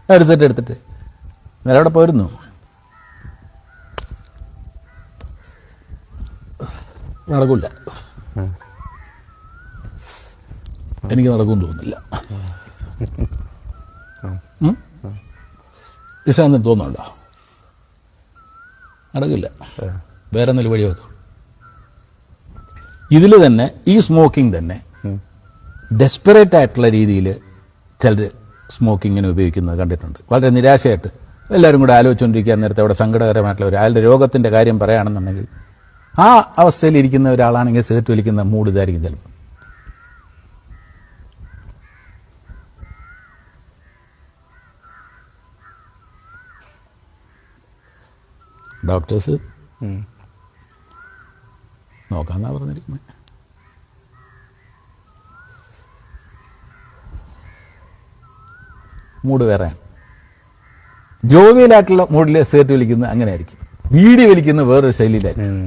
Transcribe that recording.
Headset എടുത്തിട്ട് നേരെ അവിടെ പോയിരുന്നു. നടക്കില്ല, എനിക്ക് നടക്കുമെന്ന് തോന്നുന്നില്ല. ഇഷാന്ന് തോന്നുന്നുണ്ടോ? നടക്കില്ല. വേറെ എന്തെങ്കിലും വഴി വെക്കും. ഇതിൽ തന്നെ ഈ സ്മോക്കിംഗ് തന്നെ ഡെസ്പെറേറ്റ് ആയിട്ടുള്ള രീതിയിൽ ചിലർ സ്മോക്കിങ്ങിന് ഉപയോഗിക്കുന്നത് കണ്ടിട്ടുണ്ട്. വളരെ നിരാശയായിട്ട് എല്ലാവരും കൂടെ ആലോചിച്ചുകൊണ്ടിരിക്കുക. നേരത്തെ അവിടെ സങ്കടകരമായിട്ടുള്ള അയാളുടെ രോഗത്തിൻ്റെ കാര്യം പറയുകയാണെന്നുണ്ടെങ്കിൽ ആ അവസ്ഥയിൽ ഇരിക്കുന്ന ഒരാളാണെങ്കിൽ സിഗരറ്റ് വലിക്കുന്ന മൂഡ് ഇതായിരിക്കും ചിലപ്പോൾ. ഡോക്ടേഴ്സ് നോക്കാന്നാ പറഞ്ഞിരിക്കുന്നത്. മൂഡ് വേറെയാണ്. ജോവിയലായിട്ടുള്ള മൂഡിൽ സിഗരറ്റ് വലിക്കുന്നത് അങ്ങനെ ആയിരിക്കും. ബീഡി വലിക്കുന്നത് വേറൊരു ശൈലിയിലായിരിക്കും.